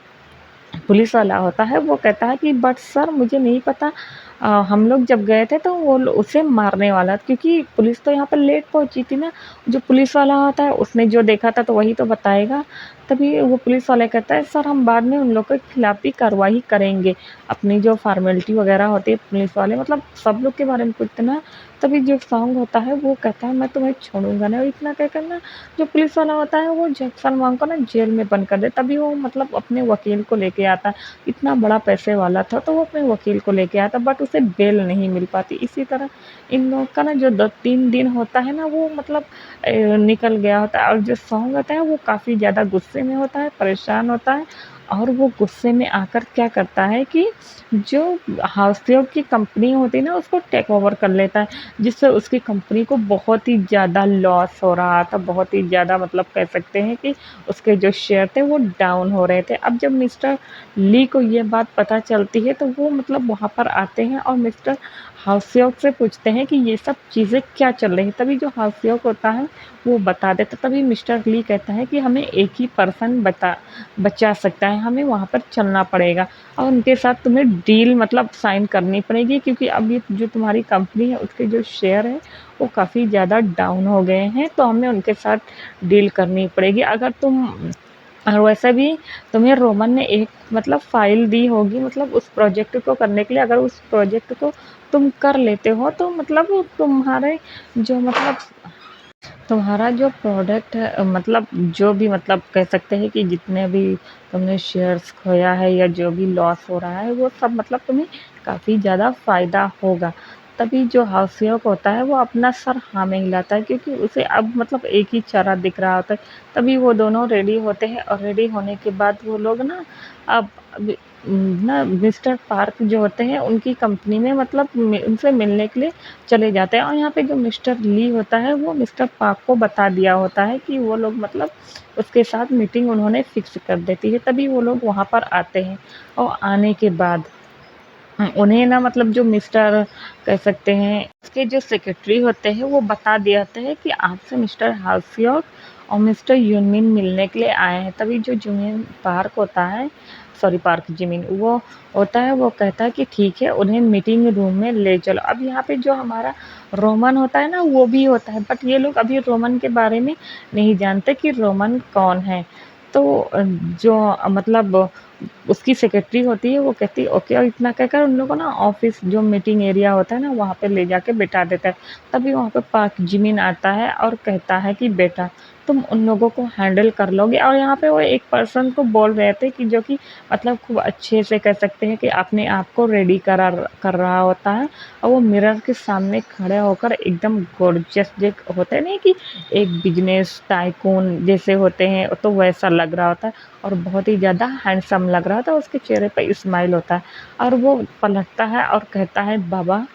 पुलिस वाला होता है वो कहता है कि बट सर मुझे नहीं पता हम लोग जब गए थे तो वो उसे मारने वाला क्योंकि पुलिस तो यहाँ पर लेट पहुंची थी ना। जो पुलिस वाला होता है उसने जो देखा था तो वही तो बताएगा। तभी वो पुलिस वाला कहता है सर हम बाद में उन लोग के खिलाफ भी कार्रवाई करेंगे। अपनी जो फॉर्मेलिटी वगैरह होती है पुलिस वाले मतलब सब लोग के बारे में पूछते ना। तभी जो सॉन्ग होता है वो कहता है मैं तुम्हें छोड़ूंगा ना इतना कहकर ना जो पुलिस वाला होता है वो सलमान को ना जेल में बंद कर दे। तभी वो मतलब अपने वकील को लेके आता है। इतना बड़ा पैसे वाला था तो वो अपने वकील को लेके आता बट उसे बेल नहीं मिल पाती। इसी तरह इन लोगों का ना जो 2-3 दिन होता है ना वो मतलब निकल गया होता है और जो सॉन्ग होता है वो काफ़ी ज़्यादा गुस्से में होता है, परेशान होता है और वो गुस्से में आकर क्या करता है कि जो हाउसियों की कंपनी होती है ना उसको टेक ओवर कर लेता है। जिससे उसकी कंपनी को बहुत ही ज़्यादा लॉस हो रहा था, बहुत ही ज़्यादा मतलब कह सकते हैं कि उसके जो शेयर थे वो डाउन हो रहे थे। अब जब मिस्टर ली को ये बात पता चलती है तो वो मतलब वहाँ पर आते हैं और मिस्टर हाउसियोक से पूछते हैं कि ये सब चीज़ें क्या चल रही हैं। तभी जो हाउसियोक होता है वो बता देता तभी मिस्टर ली कहता है कि हमें एक ही पर्सन बचा सकता है, हमें वहाँ पर चलना पड़ेगा और उनके साथ तुम्हें डील मतलब साइन करनी पड़ेगी क्योंकि अब ये जो तुम्हारी कंपनी है उसके जो शेयर है वो काफ़ी ज़्यादा डाउन हो गए हैं तो हमें उनके साथ डील करनी पड़ेगी। अगर तुम और वैसे भी तुम्हें रोमन ने एक मतलब फ़ाइल दी होगी मतलब उस प्रोजेक्ट को करने के लिए अगर उस प्रोजेक्ट को तुम कर लेते हो तो मतलब तुम्हारे जो मतलब तुम्हारा जो प्रोडक्ट है मतलब जो भी मतलब कह सकते हैं कि जितने भी तुमने शेयर्स खोया है या जो भी लॉस हो रहा है वो सब मतलब तुम्हें काफ़ी ज़्यादा फ़ायदा होगा। तभी जो हाउसियोक होता है वो अपना सर हाँ में हिलाता है क्योंकि उसे अब मतलब एक ही चारा दिख रहा होता है। तभी वो दोनों रेडी होते हैं और रेडी होने के बाद वो लोग ना अब ना मिस्टर पार्क जो होते हैं उनकी कंपनी में मतलब उनसे मिलने के लिए चले जाते हैं और यहाँ पे जो मिस्टर ली होता है वो मिस्टर पार्क को बता दिया होता है कि वो लोग मतलब उसके साथ मीटिंग उन्होंने फिक्स कर देती है। तभी वो लोग वहाँ पर आते हैं और आने के बाद उन्हें ना मतलब जो मिस्टर कह सकते हैं उसके जो सेक्रेटरी होते हैं वो बता दिए होते हैं कि आपसे मिस्टर हाउसियोक और मिस्टर यूनमिन मिलने के लिए आए हैं। तभी जो जुमिन पार्क होता है सॉरी पार्क जिमिन वो होता है वो कहता है कि ठीक है उन्हें मीटिंग रूम में ले चलो। अब यहाँ पे जो हमारा रोमन होता है ना वो भी होता है बट ये लोग अभी रोमन के बारे में नहीं जानते कि रोमन कौन है। तो जो मतलब उसकी सेक्रेटरी होती है वो कहती है ओके और इतना कहकर उन लोगों को ना ऑफिस जो मीटिंग एरिया होता है ना वहाँ पे ले जाके बिठा देता है। तभी वहाँ पे पार्क जिमिन आता है और कहता है कि बेटा तुम उन लोगों को हैंडल कर लोगे और यहाँ पे वो एक पर्सन को बोल रहे थे कि जो कि मतलब खूब अच्छे से कह सकते हैं कि अपने आप को रेडी कर रहा होता है और वो मिरर के सामने खड़े होकर एकदम गॉर्जियस होते हैं नहीं कि एक बिजनेस टाइकून जैसे होते हैं तो वैसा लग रहा होता है और बहुत ही ज़्यादा हैंडसम लग रहा था। उसके चेहरे पे स्माइल होता है और वो पलटता है और कहता है बाबा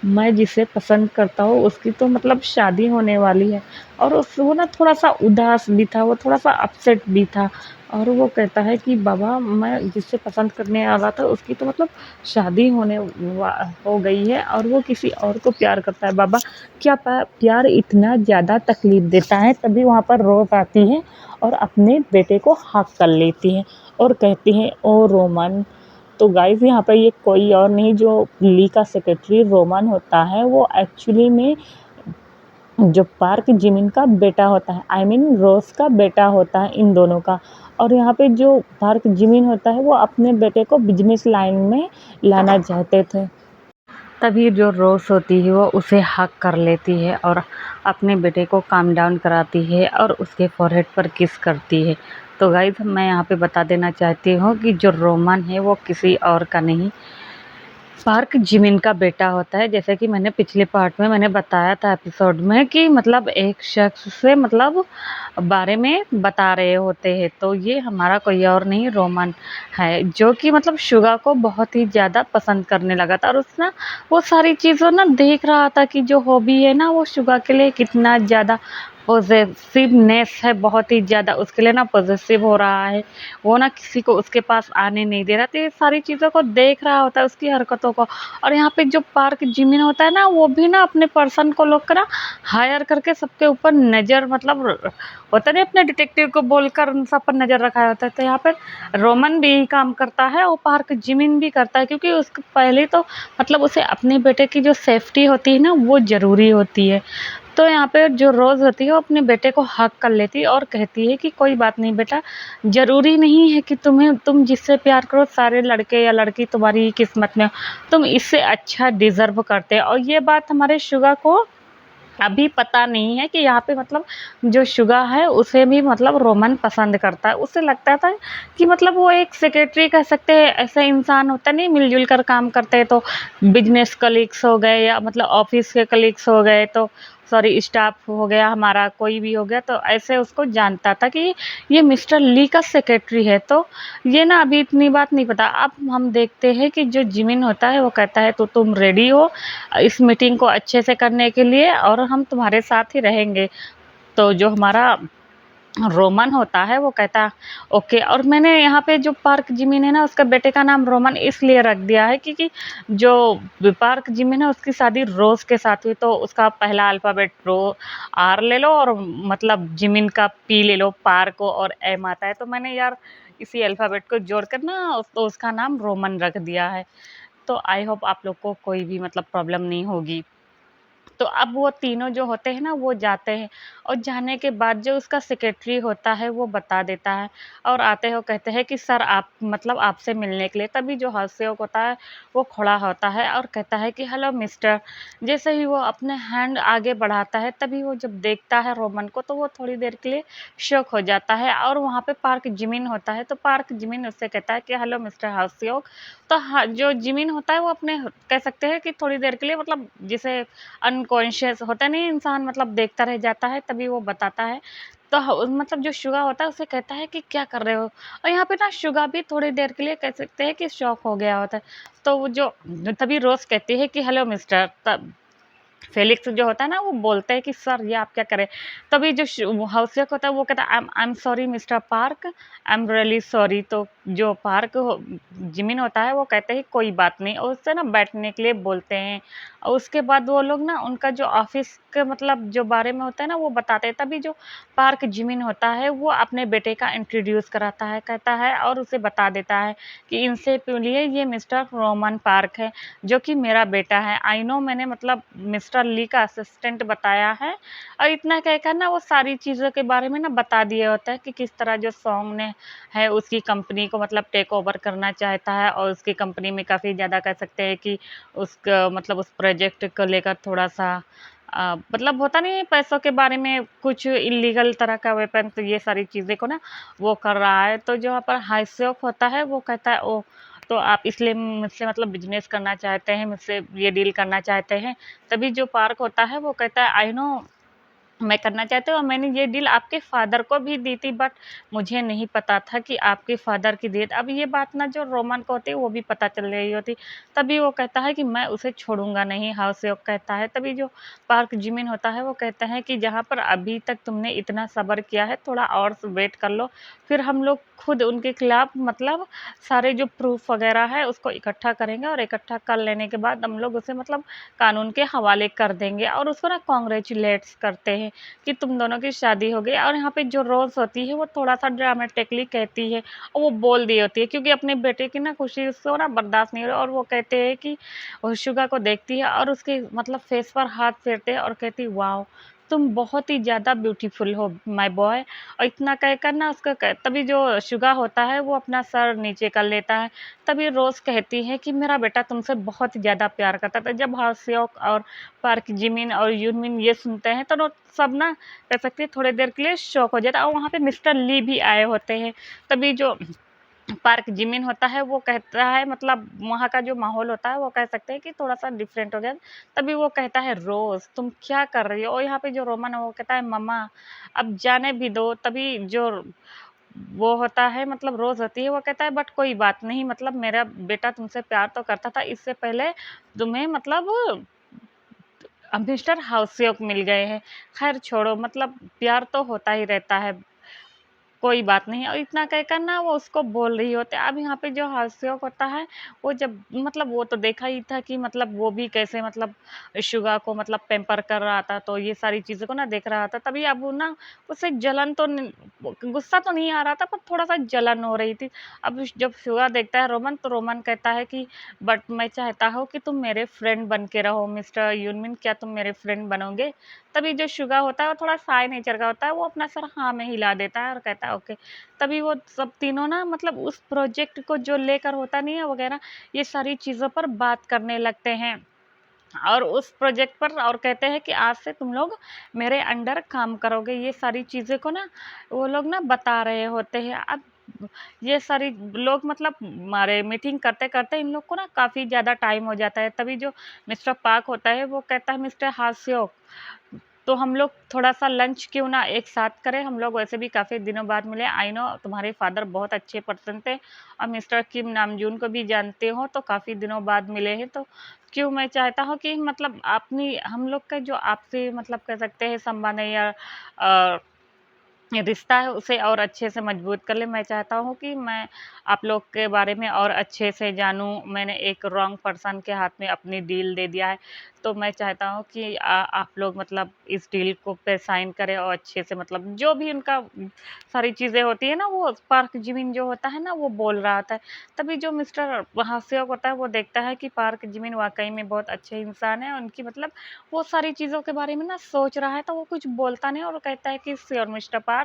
मैं जिसे पसंद करता हूँ उसकी तो मतलब शादी होने वाली है। और वो ना थोड़ा सा उदास भी था वो थोड़ा सा अपसेट भी था और वो कहता है कि बाबा मैं जिससे पसंद करने वाला था उसकी तो मतलब शादी हो गई है और वो किसी और को प्यार करता है। बाबा क्या प्यार इतना ज़्यादा तकलीफ देता है। तभी वहाँ पर रोज आती है और अपने बेटे को हग कर लेती हैं और कहती हैं, ओ रोमन। तो गाइस यहाँ पे ये कोई और नहीं, जो ली का सेक्रेटरी रोमन होता है वो एक्चुअली में जो पार्क जिमिन का बेटा होता है, आई मीन रोज का बेटा होता है इन दोनों का। और यहाँ पे जो पार्क जिमिन होता है वो अपने बेटे को बिजनेस लाइन में लाना चाहते थे। तभी जो रोज़ होती है वो उसे हग कर लेती है और अपने बेटे को काम डाउन कराती है और उसके फॉरहेड पर किस करती है। तो गाइस मैं यहाँ पे बता देना चाहती हूँ कि जो रोमन है वो किसी और का नहीं, पार्क जिमिन का बेटा होता है। जैसे कि मैंने पिछले पार्ट में मैंने बताया था एपिसोड में कि मतलब एक शख्स से मतलब बारे में बता रहे होते हैं, तो ये हमारा कोई और नहीं रोमन है, जो कि मतलब शुगा को बहुत ही ज़्यादा पसंद करने लगा था और उसने वो सारी चीज़ों ना देख रहा था कि जो हॉबी है ना वो शुगा के लिए कितना ज़्यादा पॉजिटिवनेस है, बहुत ही ज़्यादा उसके लिए ना पॉजिटिव हो रहा है, वो ना किसी को उसके पास आने नहीं दे रहा। तो ये सारी चीज़ों को देख रहा होता है, उसकी हरकतों को। और यहाँ पे जो पार्क जिमिन होता है ना वो भी ना अपने पर्सन को लोग ना हायर करके सबके ऊपर नज़र मतलब होता नहीं, अपने डिटेक्टिव को बोलकर उन सब पर नज़र रखा होता है। तो यहाँ पर रोमन भी यही काम करता है और पार्क जिमिन भी करता है, क्योंकि उसको पहले तो मतलब उसे अपने बेटे की जो सेफ्टी होती है ना वो ज़रूरी होती है। तो यहाँ पे जो रोज़ होती है वो अपने बेटे को हग कर लेती है और कहती है कि कोई बात नहीं बेटा, ज़रूरी नहीं है कि तुम जिससे प्यार करो सारे लड़के या लड़की तुम्हारी ही किस्मत में हो, तुम इससे अच्छा डिज़र्व करते हो। और ये बात हमारे शुगा को अभी पता नहीं है कि यहाँ पे मतलब जो शुगा है उसे भी मतलब रोमन पसंद करता है। उसे लगता था कि मतलब वो एक सेक्रेटरी कह सकते हैं, ऐसा इंसान होता नहीं मिलजुल कर काम करते हैं, तो बिजनेस कलीग्स हो गए या मतलब ऑफिस के कलीग्स हो गए, तो सॉरी स्टाफ हो गया हमारा, कोई भी हो गया, तो ऐसे उसको जानता था कि ये मिस्टर ली का सेक्रेटरी है। तो ये ना अभी इतनी बात नहीं पता। अब हम देखते हैं कि जो जिमिन होता है वो कहता है तो तुम रेडी हो इस मीटिंग को अच्छे से करने के लिए और हम तुम्हारे साथ ही रहेंगे। तो जो हमारा रोमन होता है वो कहता ओके। और मैंने यहाँ पे जो पार्क जिमिन है ना उसका बेटे का नाम रोमन इसलिए रख दिया है क्योंकि जो पार्क जिमिन है उसकी शादी रोज के साथ हुई, तो उसका पहला अल्फ़ाबेट आर ले लो और मतलब जिमिन का पी ले लो, पार को और एम आता है, तो मैंने यार इसी अल्फ़ाबेट को जोड़कर ना तो उसका नाम रोमन रख दिया है। तो आई होप आप लोग को कोई भी मतलब प्रॉब्लम नहीं होगी। तो अब वो तीनों जो होते हैं ना वो जाते हैं और जाने के बाद जो उसका सेक्रेटरी होता है वो बता देता है और आते हो कहते हैं कि सर आप मतलब आपसे मिलने के लिए। तभी जो हास्यक होता है वो खड़ा होता है और कहता है कि हेलो मिस्टर। जैसे ही वो अपने हैंड आगे बढ़ाता है तभी वो जब देखता है रोमन को तो वो थोड़ी देर के लिए शॉक हो जाता है। और वहाँ पे पार्क जिमिन होता है तो पार्क जिमिन उससे कहता है कि हेलो मिस्टर हास्यक। तो हाँ, जो जिमिन होता है वो अपने कह सकते हैं कि थोड़ी देर के लिए मतलब जिसे अनकॉन्शियस होता नहीं इंसान मतलब देखता रह जाता है, तभी वो बताता है। तो मतलब जो शुगा होता है उसे कहता है कि क्या कर रहे हो। और यहाँ पे ना शुगा भी थोड़ी देर के लिए कह सकते हैं कि शॉक हो गया होता है। तो वो जो तभी रोज कहती है कि हेलो मिस्टर। तब फेलिक्स जो होता है ना वो बोलता है कि सर ये आप क्या करें। तभी जो हाउसियक होता है वो कहता है I am sorry mister park, I am really sorry. तो जो पार्क जिमिन होता है वो कहते हैं कोई बात नहीं और उससे ना बैठने के लिए बोलते हैं। और उसके बाद वो लोग ना उनका जो ऑफिस के मतलब जो बारे में होता है ना वो बताते हैं। तभी जो पार्क जिमिन होता है वो अपने बेटे का इंट्रोड्यूस कराता है, कहता है और उसे बता देता है कि इनसे लिए ये मिस्टर रोमन पार्क है जो कि मेरा बेटा है। आई नो मैंने मतलब मिस्टर ली का असिस्टेंट बताया है। और इतना कहकर ना वो सारी चीज़ों के बारे में ना बता दिया होता है कि किस तरह जो सॉन्ग ने है उसकी कंपनी को मतलब टेक ओवर करना चाहता है और उसकी कंपनी में काफ़ी ज़्यादा कह सकते हैं कि उसका मतलब उस प्रोजेक्ट को लेकर थोड़ा-सा मतलब होता नहीं है पैसों के बारे में कुछ इल्लीगल तरह का वेपन, तो ये सारी चीज़ें को ना वो कर रहा है। तो जो यहाँ पर हाइस्योक होता है वो कहता है ओह! तो आप इसलिए मुझसे मतलब बिज़नेस करना चाहते हैं, मुझसे ये डील करना चाहते हैं। तभी जो पार्क होता है वो कहता है आई नो मैं करना चाहती हूँ और मैंने ये डील आपके फ़ादर को भी दी थी, बट मुझे नहीं पता था कि आपके फ़ादर की दी। अब ये बात ना जो रोमन को होती है वो भी पता चल रही होती। तभी वो कहता है कि मैं उसे छोड़ूँगा नहीं, हाउसियोक कहता है। तभी जो पार्क जिमिन होता है वो कहता है कि जहाँ पर अभी तक तुमने इतना सब्र किया है थोड़ा और वेट कर लो, फिर हम लोग खुद उनके खिलाफ मतलब सारे जो प्रूफ़ वग़ैरह है उसको इकट्ठा करेंगे और इकट्ठा कर लेने के बाद हम लोग उसे मतलब कानून के हवाले कर देंगे और उसको ना कांग्रेचुलेट्स करते हैं। कि तुम दोनों की शादी हो गई। और यहाँ पे जो रोज़ होती है वो थोड़ा-सा ड्रामेटिकली कहती है और वो बोल दी होती है, क्योंकि अपने बेटे की ना खुशी उसको ना बर्दाश्त नहीं हो रही, और वो कहते हैं कि वो शुगा को देखती है और उसके मतलब फेस पर हाथ फेरते हैं और कहती है, वाओ! तुम बहुत ही ज़्यादा ब्यूटीफुल हो माय बॉय। और इतना कहकर ना उसका तभी जो शुगा होता है वो अपना सर नीचे कर लेता है। तभी रोज़ कहती है कि मेरा बेटा तुमसे बहुत ही ज़्यादा प्यार करता था। जब हास्योक और पार्क जिमिन और यूनमिन ये सुनते हैं तो सब ना कह सकते हैं थोड़ी देर के लिए शॉक हो जाता है, और वहाँ पे मिस्टर ली भी आए होते हैं। तभी जो पार्क जिमिन होता है वो कहता है, मतलब वहाँ का जो माहौल होता है वो कह सकते हैं कि थोड़ा-सा डिफरेंट हो गया। तभी वो कहता है, रोज़ तुम क्या कर रही हो? और यहाँ पे जो रोमन है वो कहता है, मम्मा अब जाने भी दो। तभी जो वो होता है, मतलब रोज़ होती है, वो कहता है, बट कोई बात नहीं, मतलब मेरा बेटा तुमसे प्यार तो करता था, इससे पहले तुम्हें मतलब मिस्टर हाउसयोग मिल गए हैं। ख़ैर छोड़ो, मतलब प्यार तो होता ही रहता है। कोई बात नहीं। और इतना कहकर ना वो उसको बोल रही होती है। अब यहाँ पे जो हास्योक होता है, वो जब मतलब वो तो देखा ही था कि मतलब वो भी कैसे मतलब शुगा को मतलब पैम्पर कर रहा था, तो ये सारी चीज़ों को ना देख रहा था। तभी अब वो ना उसे जलन तो गुस्सा तो नहीं आ रहा था, पर थोड़ा-सा जलन हो रही थी। अब जब शुगा देखता है रोमन, तो रोमन कहता है कि बट मैं चाहता हूँ कि तुम मेरे फ्रेंड बन के रहो मिस्टर यूनमिन, क्या तुम मेरे फ्रेंड बनोगे? तभी जो शुगा होता है वो थोड़ा शाय नेचर का होता है, वो अपना सर हाँ में हिला देता है और कहता है ओके। तभी वो सब तीनों ना मतलब उस प्रोजेक्ट को जो लेकर होता नहीं है वगैरह, ये सारी चीज़ों पर बात करने लगते हैं। और उस प्रोजेक्ट पर और कहते हैं कि आज से तुम लोग मेरे अंडर काम करोगे। ये सारी चीज़ें को ना वो लोग ना बता रहे होते हैं। अब ये सारी लोग मतलब हमारे मीटिंग करते-करते इन लोग को ना काफ़ी ज़्यादा टाइम हो जाता है। तभी जो मिस्टर पार्क होता है वो कहता है, मिस्टर हास्योक, तो हम लोग थोड़ा-सा लंच क्यों ना एक साथ करें? हम लोग वैसे भी काफ़ी दिनों बाद मिले। आई नो तुम्हारे फादर बहुत अच्छे पर्सन थे और मिस्टर किम नामजून को भी जानते हो, तो काफ़ी दिनों बाद मिले हैं, तो क्यों मैं चाहता हूँ कि मतलब अपनी हम लोग का जो आपसे मतलब कह सकते हैं संबंध है या अ रिश्ता है उसे और अच्छे से मजबूत कर ले। मैं चाहता हूँ कि मैं आप लोग के बारे में और अच्छे से जानूँ। मैंने एक रॉन्ग पर्सन के हाथ में अपनी डील दे दिया है। तो मैं चाहता हूँ कि आप लोग मतलब इस डील को पे साइन करें और अच्छे से मतलब जो भी उनका सारी चीज़ें होती है ना, वो पार्क जिमिन जो होता है ना वो बोल रहा होता है। तभी जो मिस्टर हास्योक होता है वो देखता है कि पार्क जिमिन वाक़ई में बहुत अच्छे इंसान हैं। उनकी मतलब वो सारी चीज़ों के बारे में ना सोच रहा है, तो वो कुछ बोलता नहीं और कहता है कि श्योर मिस्टर पार्क।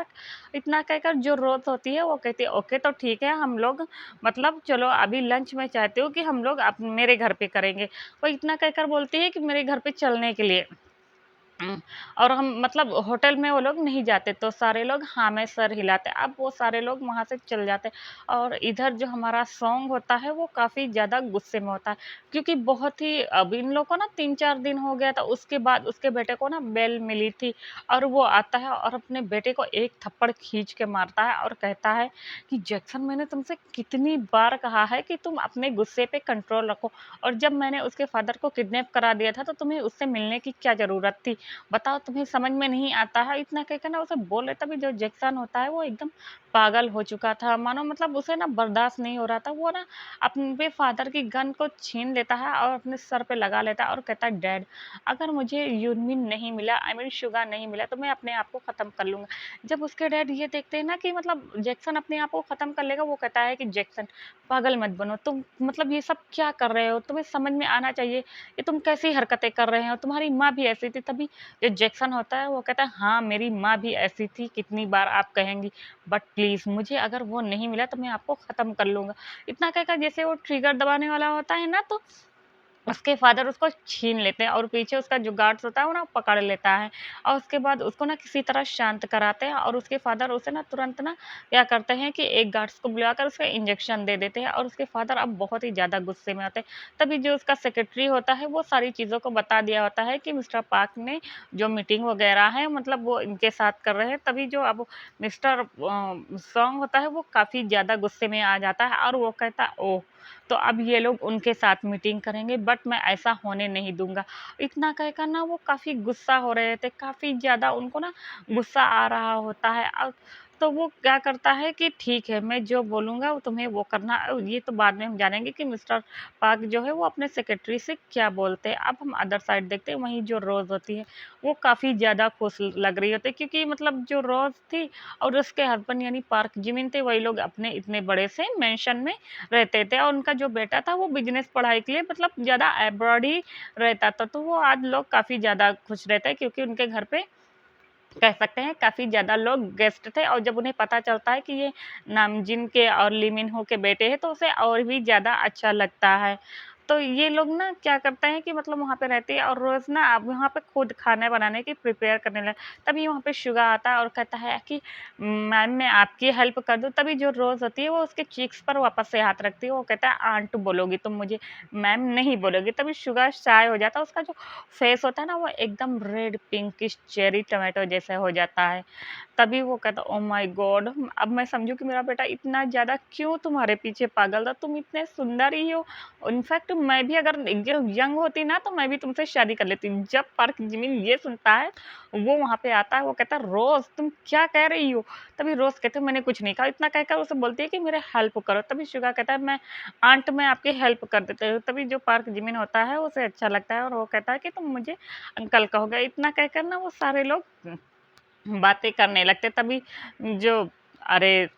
इतना कहकर जो रोज़ होती है वो कहती है ओके, तो ठीक है, हम लोग मतलब चलो अभी लंच मैं चाहती हूँ कि हम लोग मेरे घर पे करेंगे। वो इतना कहकर बोलती है कि मेरे घर पे चलने के लिए। और हम मतलब होटल में वो लोग नहीं जाते, तो सारे लोग हाँ में सर हिलाते। अब वो सारे लोग वहाँ से चल जाते, और इधर जो हमारा सॉन्ग होता है वो काफ़ी ज़्यादा गुस्से में होता है, क्योंकि बहुत ही अब इन लोग को ना 3-4 दिन हो गया था, उसके बाद उसके बेटे को ना बेल मिली थी, और वो आता है और अपने बेटे को एक थप्पड़ खींच के मारता है और कहता है कि जैक्सन, मैंने तुमसे कितनी बार कहा है कि तुम अपने गुस्से पे कंट्रोल रखो, और जब मैंने उसके फादर को किडनैप करा दिया था तो तुम्हें उससे मिलने की क्या ज़रूरत थी? बताओ, तुम्हें समझ में नहीं आता है? इतना कहकर ना उसे बोल रहे, तभी जो जैक्सन होता है वो एकदम पागल हो चुका था। मानो मतलब उसे ना बर्दाश्त नहीं हो रहा था। वो ना अपने फादर की गन को छीन लेता है और अपने सर पे लगा लेता है और कहता है, डैड, अगर मुझे यूनमिन नहीं मिला, आई मीन शुगा नहीं मिला, तो मैं अपने आप को ख़त्म कर लूँगा। जब उसके डैड ये देखते हैं ना कि मतलब जैक्सन अपने आप को ख़त्म कर लेगा, वो कहता है कि जैक्सन, पागल मत बनो। तुम मतलब ये सब क्या कर रहे हो? तुम्हें समझ में आना चाहिए, ये तुम कैसी हरकतें कर रहे हो? तुम्हारी माँ भी ऐसी थी। तभी जो जैक्सन होता है वो कहता है, हाँ, मेरी माँ भी ऐसी थी, कितनी बार आप कहेंगी, बट प्लीज़ मुझे अगर वो नहीं मिला तो मैं आपको ख़त्म कर लूँगा। इतना कहकर जैसे वो ट्रिगर दबाने वाला होता है ना, तो उसके फादर उसको छीन लेते हैं और पीछे उसका जो गार्ड्स होता है वो ना पकड़ लेता है, और उसके बाद उसको ना किसी तरह शांत कराते हैं, और उसके फादर उसे ना तुरंत ना क्या करते हैं कि एक गार्ड्स को बुलाकर उसका इंजेक्शन दे देते हैं, और उसके फादर अब बहुत ही ज़्यादा गुस्से में आते हैं। तभी जो उसका सेक्रेटरी होता है वो सारी चीज़ों को बता दिया होता है कि मिस्टर पार्क ने जो मीटिंग वगैरह है मतलब वो इनके साथ कर रहे हैं। तभी जो अब मिस्टर सॉन्ग होता है वो काफ़ी ज़्यादा गुस्से में आ जाता है, और वो कहता है, ओह, तो अब ये लोग उनके साथ मीटिंग करेंगे, बट मैं ऐसा होने नहीं दूँगा। इतना कहकर ना वो काफ़ी गुस्सा हो रहे थे, काफ़ी ज़्यादा उनको ना गुस्सा आ रहा होता है। तो वो क्या करता है कि ठीक है, मैं जो बोलूँगा वो तुम्हें वो करना ये तो बाद में हम जानेंगे कि मिस्टर पार्क जो है वो अपने सेक्रेटरी से क्या बोलते हैं। अब हम अदर साइड देखते हैं, वहीं जो रोज़ होती है, वो काफ़ी ज़्यादा खुश लग रही होती है क्योंकि मतलब जो रोज़ थी और उसके हस्बैंड यानी पार्क जिमिन थे, वही लोग अपने इतने बड़े से मेंशन में रहते थे और उनका जो बेटा था वो बिज़नेस पढ़ाई के लिए मतलब ज़्यादा अब्रॉड ही रहता था। तो वो आज लोग काफ़ी ज़्यादा खुश रहते हैं क्योंकि उनके घर पे कह सकते हैं काफ़ी ज़्यादा लोग गेस्ट थे और जब उन्हें पता चलता है कि ये नामजिन के और ली मिन हो के बेटे हैं तो उसे और भी ज़्यादा अच्छा लगता है। तो ये लोग ना क्या करते हैं कि मतलब वहाँ पे रहते हैं और रोज़ ना अब वहाँ पे खुद खाना बनाने की प्रिपेयर करने लगे। तभी वहाँ पे शुगा आता है और कहता है कि मैम मैं आपकी हेल्प कर दूँ? तभी जो रोज़ होती है वो उसके चीक्स पर वापस से हाथ रखती है। वो कहता है आंट बोलोगी तुम मुझे, मैम नहीं बोलोगी। तभी शुगा शाय हो जाता है, उसका जो फेस होता है ना वो एकदम रेड पिंकिश चेरी टोमेटो जैसा हो जाता है। तभी वो कहता ओह माय गॉड! अब मैं समझू कि मेरा बेटा इतना ज़्यादा क्यों तुम्हारे पीछे पागल था, तुम इतने सुंदर ही हो। इनफैक्ट मैं भी अगर यंग होती ना तो मैं भी तुमसे शादी कर लेती। जब पार्क जिमिन ये सुनता है, वो वहाँ पे आता है, वो कहता है रोज़ तुम क्या कह रही हो? तभी रोज़ कहती है मैंने कुछ नहीं कहा, इतना कहकर उसे बोलती है कि मेरे हेल्प करो। तभी शुगा कहता है मैं आपकी हेल्प कर देता हूँ। तभी जो पार्क जिमिन होता है उसे अच्छा लगता है और वो कहता है कि तुम मुझे अंकल कहोगे। इतना कहकर ना वो सारे लोग बातें करने लगते। तभी जो अरे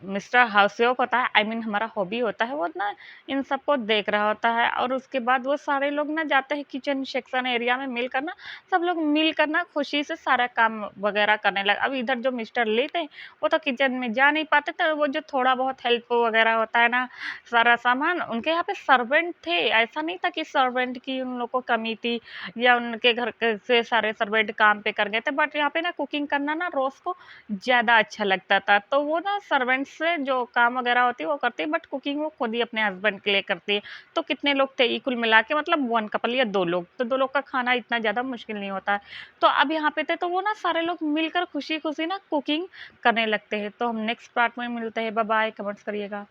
मिस्टर हाउसवेक होता है, आई मीन हमारा हॉबी होता है, वो ना इन सबको देख रहा होता है और उसके बाद वो सारे लोग ना जाते हैं किचन सेक्शन एरिया में मिलकर ना सब लोग मिलकर ना खुशी से सारा काम वगैरह करने लगे। अब इधर जो मिस्टर ली थे वो तो किचन में जा नहीं पाते थे, वो जो थोड़ा बहुत हेल्प वगैरह होता है ना सारा सामान उनके यहाँ पे सर्वेंट थे। ऐसा नहीं था कि सर्वेंट की उन लोग को कमी थी या उनके घर से सारे सर्वेंट काम पे कर गए थे, बट यहाँ पे ना कुकिंग करना ना रोज को ज़्यादा अच्छा लगता था। तो वो ना सर्वेंट से जो काम वगैरह होती है वो करती है, बट कुकिंग वो खुद ही अपने हस्बैंड के लिए करती है। तो कितने लोग थे कुल मिला के मतलब 1 कपल या 2 लोग, तो 2 लोग का खाना इतना ज़्यादा मुश्किल नहीं होता है। तो अब यहाँ पे थे तो वो ना सारे लोग मिलकर खुशी-खुशी ना कुकिंग करने लगते हैं। तो हम नेक्स्ट पार्ट में मिलते हैं। बाय बाय, कमेंट्स करिएगा।